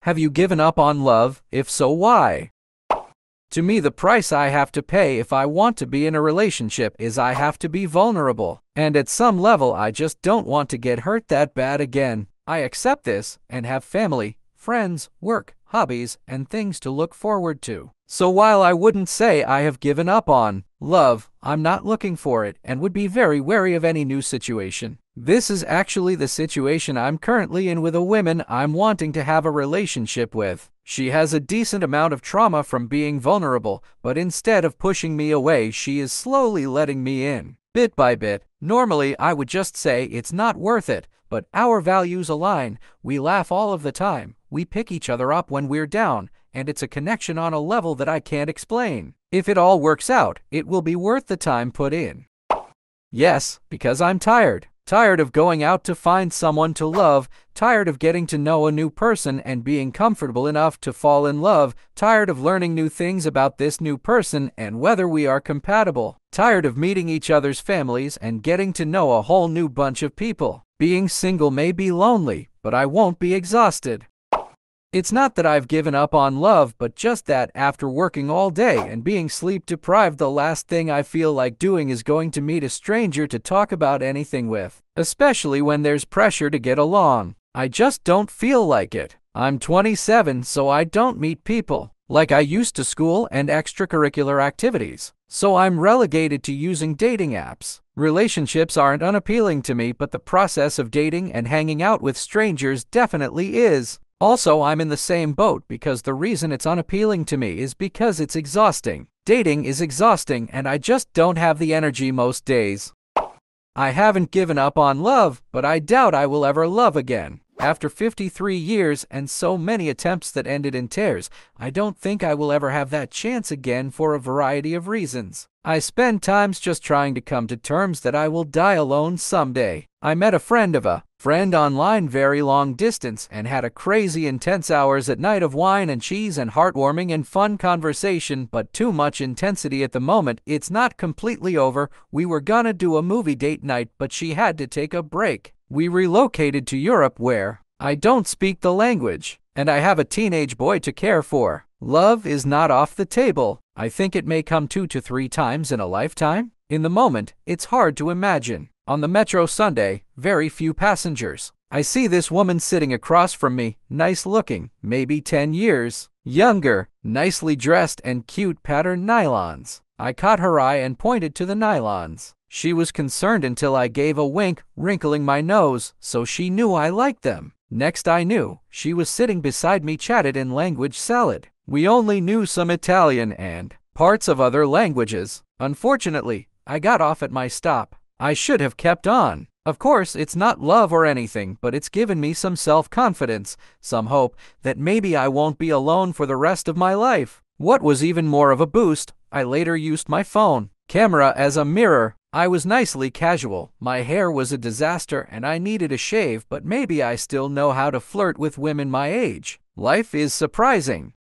Have you given up on love? If so, why? To me, the price I have to pay if I want to be in a relationship is I have to be vulnerable. And at some level, I just don't want to get hurt that bad again. I accept this and have family, friends, work, hobbies, and things to look forward to. So while I wouldn't say I have given up on love, I'm not looking for it and would be very wary of any new situation. This is actually the situation I'm currently in with a woman I'm wanting to have a relationship with. She has a decent amount of trauma from being vulnerable, but instead of pushing me away, she is slowly letting me in, bit by bit. Normally, I would just say it's not worth it, but our values align. We laugh all of the time. We pick each other up when we're down, and it's a connection on a level that I can't explain. If it all works out, it will be worth the time put in. Yes, because I'm tired. Tired of going out to find someone to love, tired of getting to know a new person and being comfortable enough to fall in love, tired of learning new things about this new person and whether we are compatible, tired of meeting each other's families and getting to know a whole new bunch of people. Being single may be lonely, but I won't be exhausted. It's not that I've given up on love, but just that after working all day and being sleep deprived, the last thing I feel like doing is going to meet a stranger to talk about anything with, especially when there's pressure to get along. I just don't feel like it. I'm 27, so I don't meet people like I used to school and extracurricular activities. So I'm relegated to using dating apps. Relationships aren't unappealing to me, but the process of dating and hanging out with strangers definitely is. Also, I'm in the same boat because the reason it's unappealing to me is because it's exhausting. Dating is exhausting and I just don't have the energy most days. I haven't given up on love, but I doubt I will ever love again. After 53 years and so many attempts that ended in tears, I don't think I will ever have that chance again for a variety of reasons. I spend times just trying to come to terms that I will die alone someday. I met a friend of a friend online very long distance and had a crazy intense hours at night of wine and cheese and heartwarming and fun conversation, but too much intensity at the moment. It's not completely over. We were gonna do a movie date night, but she had to take a break. We relocated to Europe where I don't speak the language, and I have a teenage boy to care for. Love is not off the table. I think it may come 2 to 3 times in a lifetime. In the moment, it's hard to imagine. On the metro Sunday, very few passengers. I see this woman sitting across from me, nice looking, maybe 10 years younger, nicely dressed and cute patterned nylons. I caught her eye and pointed to the nylons. She was concerned until I gave a wink, wrinkling my nose, so she knew I liked them. Next I knew, she was sitting beside me, chatted in language salad. We only knew some Italian and parts of other languages. Unfortunately, I got off at my stop. I should have kept on. Of course, it's not love or anything, but it's given me some self-confidence, some hope that maybe I won't be alone for the rest of my life. What was even more of a boost, I later used my phone camera as a mirror. I was nicely casual. My hair was a disaster and I needed a shave, but maybe I still know how to flirt with women my age. Life is surprising.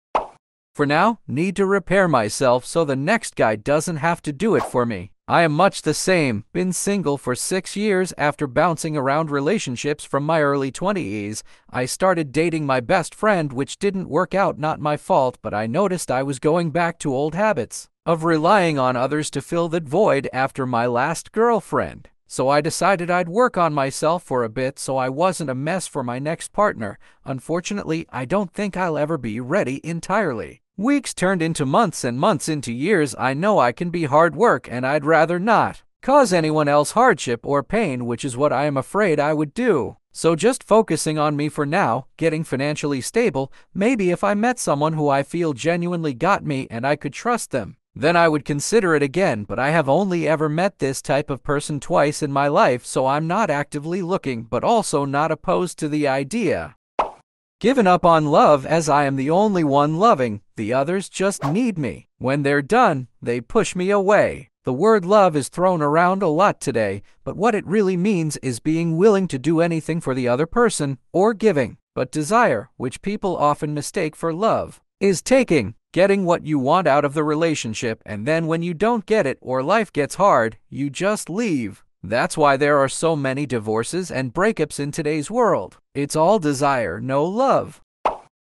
For now, need to repair myself so the next guy doesn't have to do it for me. I am much the same, been single for 6 years after bouncing around relationships from my early 20s. I started dating my best friend, which didn't work out, not my fault, but I noticed I was going back to old habits of relying on others to fill that void after my last girlfriend. So I decided I'd work on myself for a bit so I wasn't a mess for my next partner. Unfortunately, I don't think I'll ever be ready entirely. Weeks turned into months and months into years. I know I can be hard work and I'd rather not cause anyone else hardship or pain, which is what I am afraid I would do. So just focusing on me for now, getting financially stable. Maybe if I met someone who I feel genuinely got me and I could trust them, then I would consider it again, but I have only ever met this type of person twice in my life, so I'm not actively looking, but also not opposed to the idea. Given up on love as I am the only one loving, the others just need me. When they're done, they push me away. The word love is thrown around a lot today, but what it really means is being willing to do anything for the other person, or giving. But desire, which people often mistake for love, is taking. Getting what you want out of the relationship, and then when you don't get it or life gets hard, you just leave. That's why there are so many divorces and breakups in today's world. It's all desire, no love.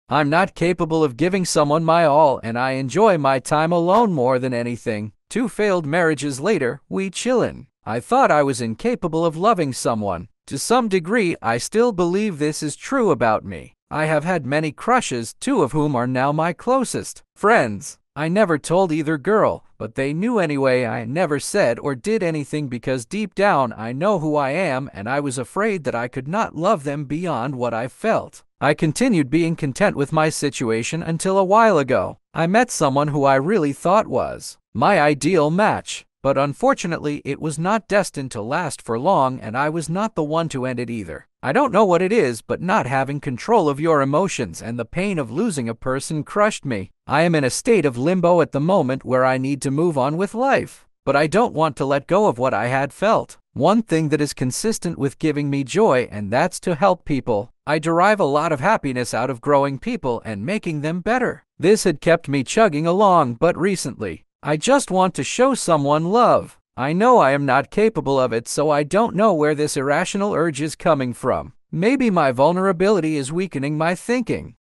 I'm not capable of giving someone my all, and I enjoy my time alone more than anything. 2 failed marriages later, we chillin'. I thought I was incapable of loving someone. To some degree, I still believe this is true about me. I have had many crushes, 2 of whom are now my closest friends. I never told either girl, but they knew anyway. I never said or did anything because deep down I know who I am, and I was afraid that I could not love them beyond what I felt. I continued being content with my situation until a while ago. I met someone who I really thought was my ideal match, but unfortunately it was not destined to last for long, and I was not the one to end it either. I don't know what it is, but not having control of your emotions and the pain of losing a person crushed me. I am in a state of limbo at the moment where I need to move on with life, but I don't want to let go of what I had felt. One thing that is consistent with giving me joy, and that's to help people. I derive a lot of happiness out of growing people and making them better. This had kept me chugging along, but recently, I just want to show someone love. I know I am not capable of it, so I don't know where this irrational urge is coming from. Maybe my vulnerability is weakening my thinking.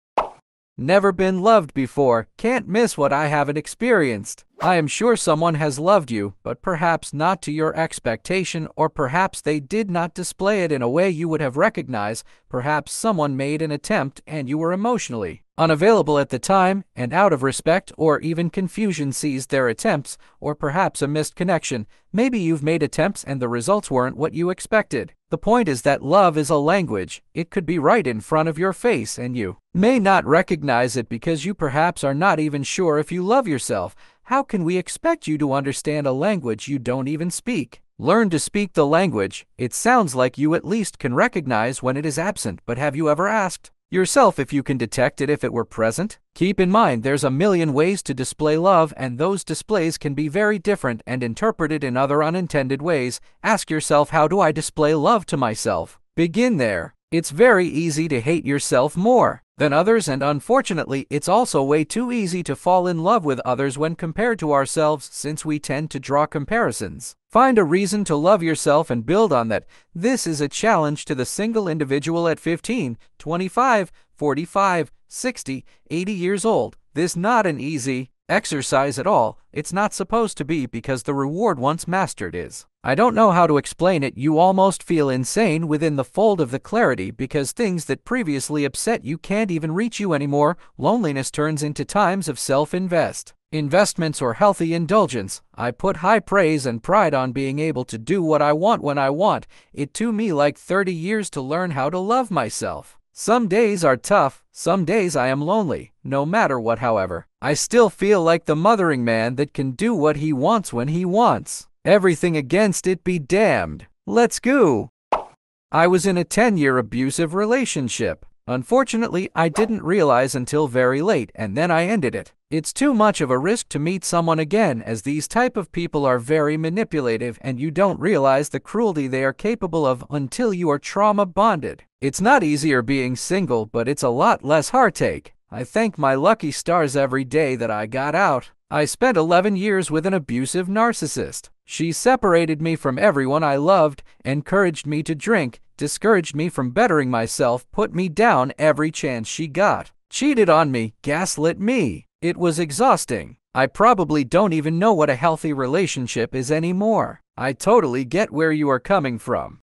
Never been loved before, can't miss what I haven't experienced. I am sure someone has loved you, but perhaps not to your expectation, or perhaps they did not display it in a way you would have recognized. Perhaps someone made an attempt and you were emotionally unavailable at the time, and out of respect or even confusion seized their attempts, or perhaps a missed connection. Maybe you've made attempts and the results weren't what you expected. The point is that love is a language. It could be right in front of your face and you may not recognize it because you perhaps are not even sure if you love yourself. How can we expect you to understand a language you don't even speak? Learn to speak the language. It sounds like you at least can recognize when it is absent, but have you ever asked yourself if you can detect it if it were present? Keep in mind there's a million ways to display love, and those displays can be very different and interpreted in other unintended ways. Ask yourself, how do I display love to myself? Begin there. It's very easy to hate yourself more than others, and unfortunately, it's also way too easy to fall in love with others when compared to ourselves, since we tend to draw comparisons. Find a reason to love yourself and build on that. This is a challenge to the single individual at 15, 25, 45, 60, 80 years old. This not an easy exercise at all. It's not supposed to be, because the reward once mastered is. I don't know how to explain it. You almost feel insane within the fold of the clarity because things that previously upset you can't even reach you anymore. Loneliness turns into times of investments or healthy indulgence. I put high praise and pride on being able to do what I want when I want. It took me like 30 years to learn how to love myself. Some days are tough, some days I am lonely. No matter what, however, I still feel like the mothering man that can do what he wants when he wants. Everything against it be damned. Let's go. I was in a 10-year abusive relationship. Unfortunately, I didn't realize until very late, and then I ended it. It's too much of a risk to meet someone again, as these type of people are very manipulative, and you don't realize the cruelty they are capable of until you are trauma bonded. It's not easier being single, but it's a lot less heartache. I thank my lucky stars every day that I got out. I spent 11 years with an abusive narcissist. She separated me from everyone I loved, encouraged me to drink, discouraged me from bettering myself, put me down every chance she got, cheated on me, gaslit me. It was exhausting. I probably don't even know what a healthy relationship is anymore. I totally get where you are coming from.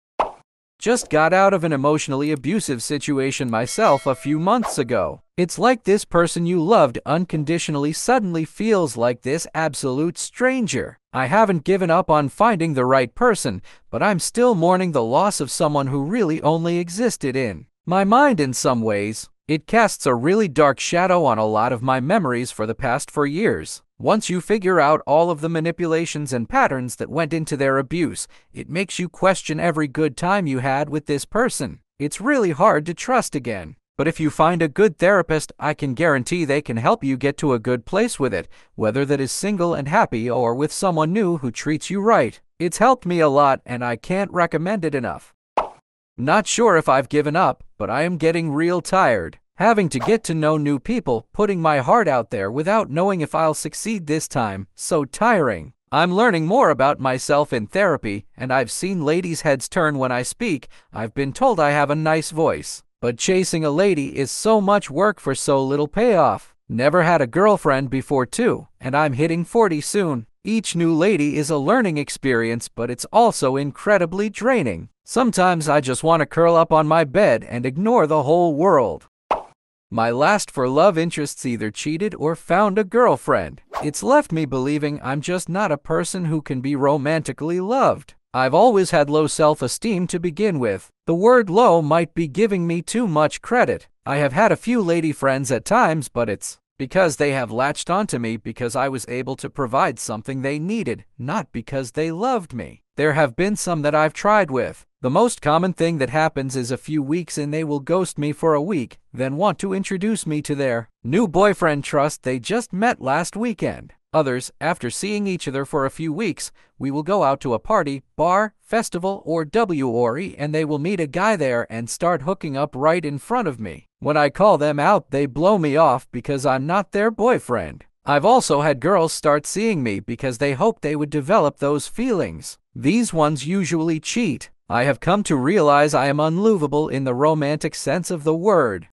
Just got out of an emotionally abusive situation myself a few months ago. It's like this person you loved unconditionally suddenly feels like this absolute stranger. I haven't given up on finding the right person, but I'm still mourning the loss of someone who really only existed in my mind in some ways. It casts a really dark shadow on a lot of my memories for the past 4 years. Once you figure out all of the manipulations and patterns that went into their abuse, it makes you question every good time you had with this person. It's really hard to trust again. But if you find a good therapist, I can guarantee they can help you get to a good place with it, whether that is single and happy or with someone new who treats you right. It's helped me a lot, and I can't recommend it enough. Not sure if I've given up, but I am getting real tired. Having to get to know new people, putting my heart out there without knowing if I'll succeed this time. So tiring. I'm learning more about myself in therapy, and I've seen ladies' heads turn when I speak. I've been told I have a nice voice. But chasing a lady is so much work for so little payoff. Never had a girlfriend before too, and I'm hitting 40 soon. Each new lady is a learning experience, but it's also incredibly draining. Sometimes I just want to curl up on my bed and ignore the whole world. My last for love interests either cheated or found a girlfriend. It's left me believing I'm just not a person who can be romantically loved. I've always had low self-esteem to begin with. The word low might be giving me too much credit. I have had a few lady friends at times, but it's because they have latched onto me because I was able to provide something they needed, not because they loved me. There have been some that I've tried with. The most common thing that happens is a few weeks and they will ghost me for a week, then want to introduce me to their new boyfriend trust they just met last weekend. Others, after seeing each other for a few weeks, we will go out to a party, bar, festival, or WORE, and they will meet a guy there and start hooking up right in front of me. When I call them out, they blow me off because I'm not their boyfriend. I've also had girls start seeing me because they hoped they would develop those feelings. These ones usually cheat. I have come to realize I am unlovable in the romantic sense of the word.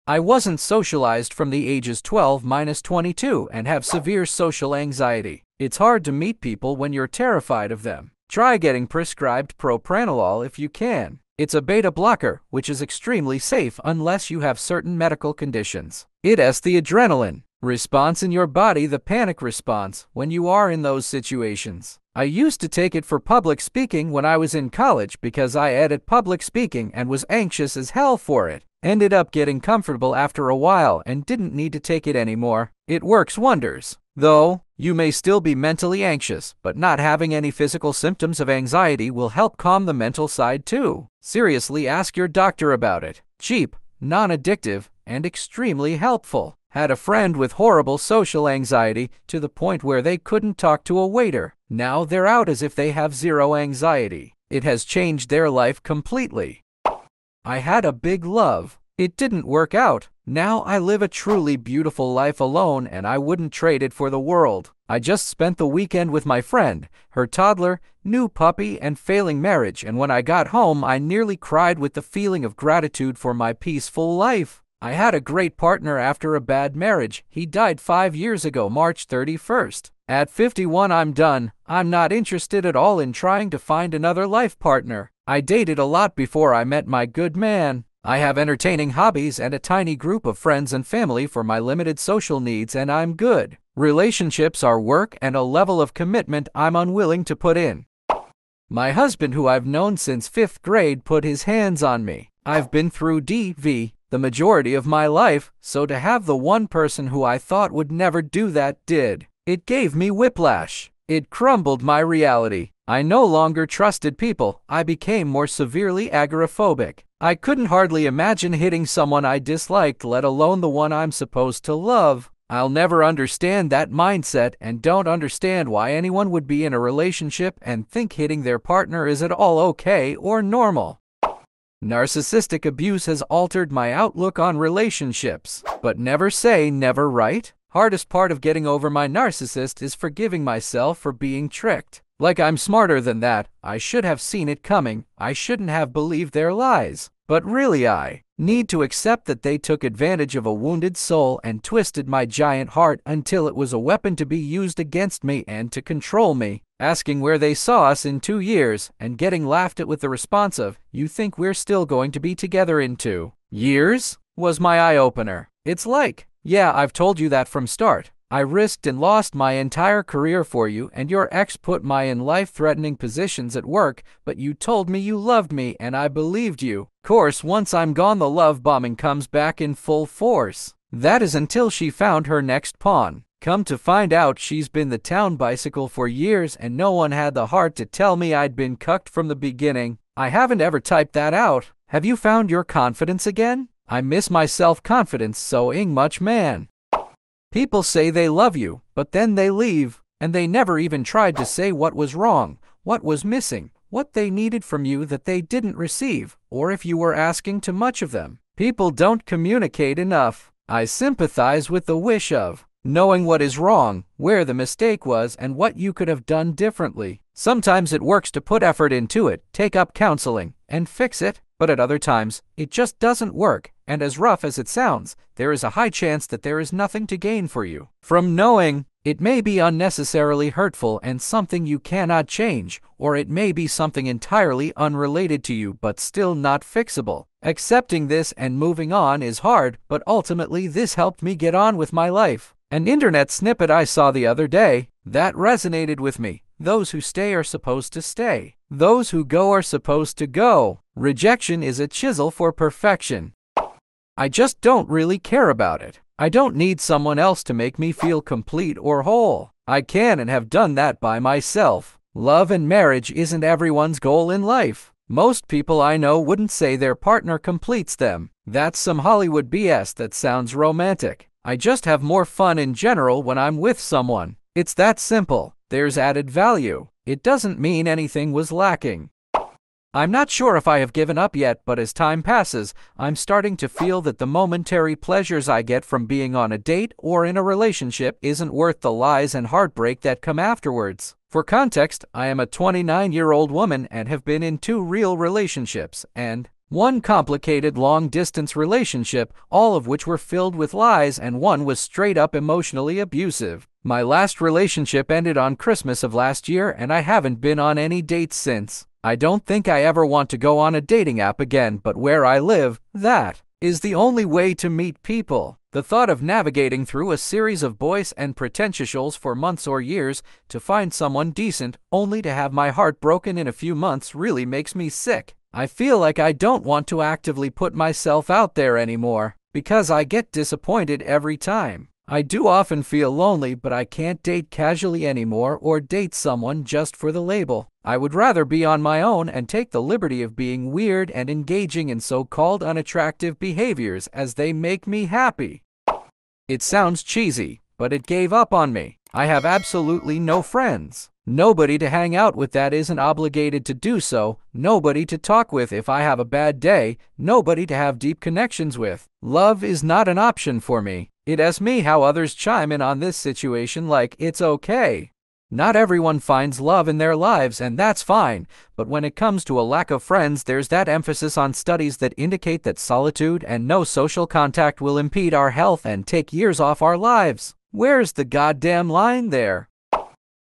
I wasn't socialized from the ages 12–22 and have severe social anxiety. It's hard to meet people when you're terrified of them. Try getting prescribed propranolol if you can. It's a beta blocker, which is extremely safe unless you have certain medical conditions. It has the adrenaline response in your body, the panic response, when you are in those situations. I used to take it for public speaking when I was in college because I edited public speaking and was anxious as hell for it. Ended up getting comfortable after a while and didn't need to take it anymore. It works wonders. Though, you may still be mentally anxious, but not having any physical symptoms of anxiety will help calm the mental side too. Seriously, ask your doctor about it. Cheap, non-addictive, and extremely helpful. Had a friend with horrible social anxiety to the point where they couldn't talk to a waiter. Now they're out as if they have zero anxiety. It has changed their life completely. I had a big love. It didn't work out. Now I live a truly beautiful life alone and I wouldn't trade it for the world. I just spent the weekend with my friend, her toddler, new puppy, and failing marriage, and when I got home I nearly cried with the feeling of gratitude for my peaceful life. I had a great partner after a bad marriage. He died 5 years ago, March 31st. At 51 I'm done. I'm not interested at all in trying to find another life partner. I dated a lot before I met my good man. I have entertaining hobbies and a tiny group of friends and family for my limited social needs, and I'm good. Relationships are work and a level of commitment I'm unwilling to put in. My husband, who I've known since 5th grade, put his hands on me. I've been through DV the majority of my life, so to have the one person who I thought would never do that did. It gave me whiplash. It crumbled my reality. I no longer trusted people. I became more severely agoraphobic. I couldn't hardly imagine hitting someone I disliked, let alone the one I'm supposed to love. I'll never understand that mindset and don't understand why anyone would be in a relationship and think hitting their partner is at all okay or normal. Narcissistic abuse has altered my outlook on relationships. But never say never, right? Hardest part of getting over my narcissist is forgiving myself for being tricked. Like I'm smarter than that. I should have seen it coming. I shouldn't have believed their lies. But really I need to accept that they took advantage of a wounded soul and twisted my giant heart until it was a weapon to be used against me and to control me. Asking where they saw us in 2 years and getting laughed at with the response of, "You think we're still going to be together in 2 years?" was my eye-opener. It's like, yeah, I've told you that from start. I risked and lost my entire career for you, and your ex put me in life-threatening positions at work, but you told me you loved me and I believed you. Course, once I'm gone the love bombing comes back in full force. That is until she found her next pawn. Come to find out, she's been the town bicycle for years and no one had the heart to tell me I'd been cucked from the beginning. I haven't ever typed that out. Have you found your confidence again? I miss my self-confidence so much, man. People say they love you, but then they leave, and they never even tried to say what was wrong, what was missing, what they needed from you that they didn't receive, or if you were asking too much of them. People don't communicate enough. I sympathize with the wish of knowing what is wrong, where the mistake was, and what you could have done differently. Sometimes it works to put effort into it, take up counseling, and fix it, but at other times, it just doesn't work, and as rough as it sounds, there is a high chance that there is nothing to gain for you from knowing. It may be unnecessarily hurtful and something you cannot change, or it may be something entirely unrelated to you but still not fixable. Accepting this and moving on is hard, but ultimately this helped me get on with my life. An internet snippet I saw the other day that resonated with me. Those who stay are supposed to stay. Those who go are supposed to go. Rejection is a chisel for perfection. I just don't really care about it. I don't need someone else to make me feel complete or whole. I can and have done that by myself. Love and marriage isn't everyone's goal in life. Most people I know wouldn't say their partner completes them. That's some Hollywood BS that sounds romantic. I just have more fun in general when I'm with someone. It's that simple. There's added value. It doesn't mean anything was lacking. I'm not sure if I have given up yet, but as time passes, I'm starting to feel that the momentary pleasures I get from being on a date or in a relationship isn't worth the lies and heartbreak that come afterwards. For context, I am a 29-year-old woman and have been in 2 real relationships and 1 complicated long-distance relationship, all of which were filled with lies, and 1 was straight up emotionally abusive. My last relationship ended on Christmas of last year, and I haven't been on any dates since. I don't think I ever want to go on a dating app again, but where I live, that is the only way to meet people. The thought of navigating through a series of boys and pretentiousals for months or years to find someone decent, only to have my heart broken in a few months, really makes me sick. I feel like I don't want to actively put myself out there anymore, because I get disappointed every time. I do often feel lonely, but I can't date casually anymore or date someone just for the label. I would rather be on my own and take the liberty of being weird and engaging in so-called unattractive behaviors as they make me happy. It sounds cheesy, but it gave up on me. I have absolutely no friends. Nobody to hang out with that isn't obligated to do so. Nobody to talk with if I have a bad day. Nobody to have deep connections with. Love is not an option for me. It asks me how others chime in on this situation like it's okay. Not everyone finds love in their lives, and that's fine, but when it comes to a lack of friends, there's that emphasis on studies that indicate that solitude and no social contact will impede our health and take years off our lives. Where's the goddamn line there?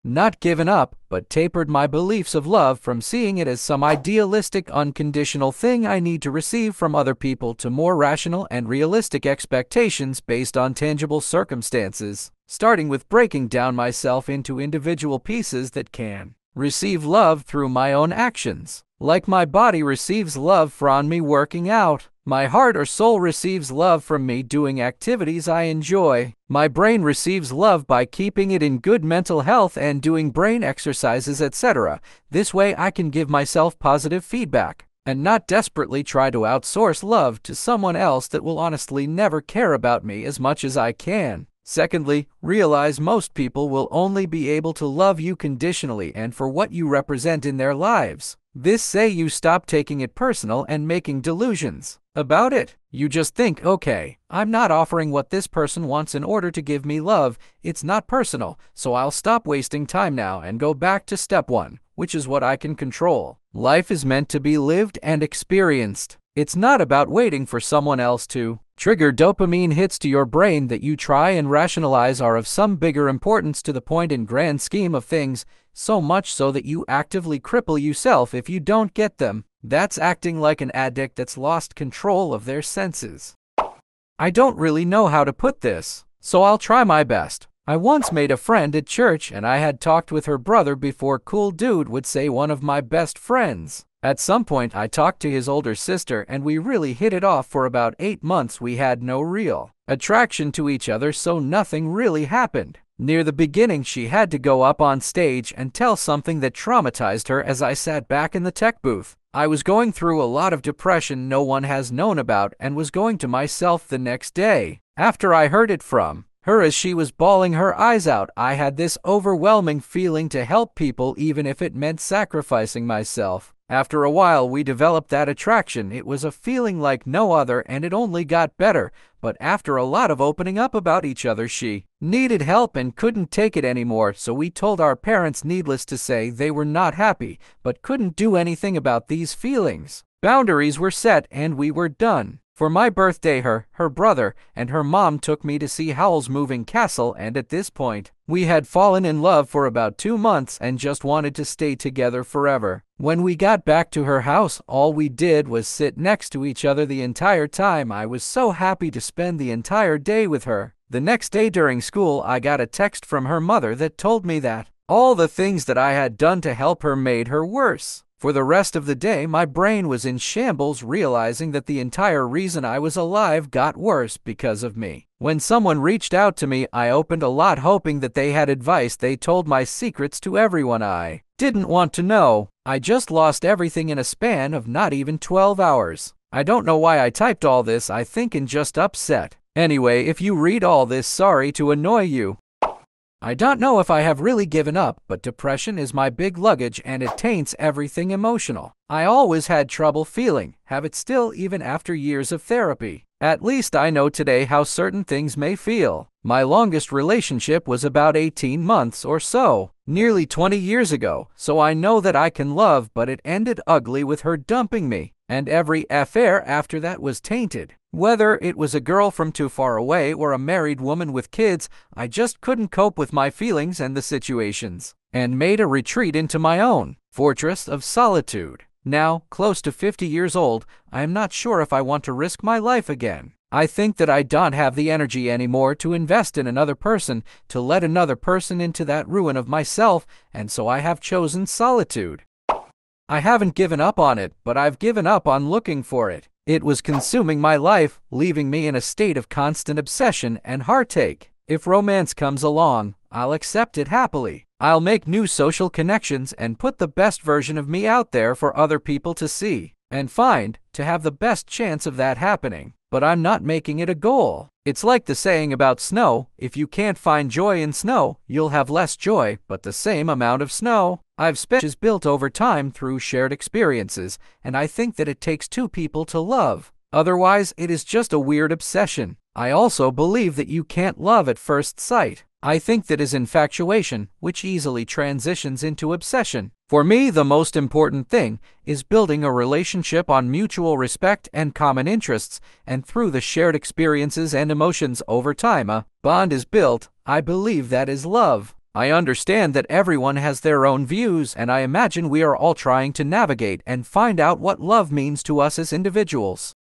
Not given up, but tapered my beliefs of love from seeing it as some idealistic, unconditional thing I need to receive from other people to more rational and realistic expectations based on tangible circumstances, starting with breaking down myself into individual pieces that can receive love through my own actions. Like my body receives love from me working out. My heart or soul receives love from me doing activities I enjoy. My brain receives love by keeping it in good mental health and doing brain exercises, etc. This way I can give myself positive feedback and not desperately try to outsource love to someone else that will honestly never care about me as much as I can. Secondly, realize most people will only be able to love you conditionally and for what you represent in their lives. This say you stop taking it personal and making delusions about it. You just think, okay, I'm not offering what this person wants in order to give me love. It's not personal, so I'll stop wasting time now and go back to step 1, which is what I can control. Life is meant to be lived and experienced. It's not about waiting for someone else to trigger dopamine hits to your brain that you try and rationalize are of some bigger importance to the point in grand scheme of things, so much so that you actively cripple yourself if you don't get them. That's acting like an addict that's lost control of their senses. I don't really know how to put this, so I'll try my best. I once made a friend at church and I had talked with her brother before cool dude would say one of my best friends. At some point I talked to his older sister and we really hit it off for about 8 months. We had no real attraction to each other, so nothing really happened. Near the beginning she had to go up on stage and tell something that traumatized her as I sat back in the tech booth. I was going through a lot of depression no one has known about and was going to myself the next day. After I heard it from her as she was bawling her eyes out, I had this overwhelming feeling to help people even if it meant sacrificing myself. After a while we developed that attraction. It was a feeling like no other and it only got better, but after a lot of opening up about each other, she needed help and couldn't take it anymore, so we told our parents. Needless to say, they were not happy, but couldn't do anything about these feelings. Boundaries were set and we were done. For my birthday, her brother, and her mom took me to see Howl's Moving Castle, and at this point, we had fallen in love for about 2 months and just wanted to stay together forever. When we got back to her house, all we did was sit next to each other the entire time. I was so happy to spend the entire day with her. The next day during school, I got a text from her mother that told me that all the things that I had done to help her made her worse. For the rest of the day, my brain was in shambles, realizing that the entire reason I was alive got worse because of me. When someone reached out to me, I opened a lot, hoping that they had advice. They told my secrets to everyone I didn't want to know. I just lost everything in a span of not even 12 hours. I don't know why I typed all this, I think in just upset. Anyway, if you read all this, sorry to annoy you. I don't know if I have really given up, but depression is my big luggage and it taints everything emotional. I always had trouble feeling, have it still even after years of therapy. At least I know today how certain things may feel. My longest relationship was about 18 months or so, nearly 20 years ago, so I know that I can love, but it ended ugly with her dumping me, and every affair after that was tainted. Whether it was a girl from too far away or a married woman with kids, I just couldn't cope with my feelings and the situations, and made a retreat into my own fortress of solitude. Now, close to 50 years old, I am not sure if I want to risk my life again. I think that I don't have the energy anymore to invest in another person, to let another person into that ruin of myself, and so I have chosen solitude. I haven't given up on it, but I've given up on looking for it. It was consuming my life, leaving me in a state of constant obsession and heartache. If romance comes along, I'll accept it happily. I'll make new social connections and put the best version of me out there for other people to see and find, to have the best chance of that happening. But I'm not making it a goal. It's like the saying about snow: if you can't find joy in snow, you'll have less joy, but the same amount of snow. I've spent is built over time through shared experiences, and I think that it takes two people to love. Otherwise, it is just a weird obsession. I also believe that you can't love at first sight. I think that is infatuation, which easily transitions into obsession. For me, the most important thing is building a relationship on mutual respect and common interests, and through the shared experiences and emotions over time, a bond is built. I believe that is love. I understand that everyone has their own views, and I imagine we are all trying to navigate and find out what love means to us as individuals.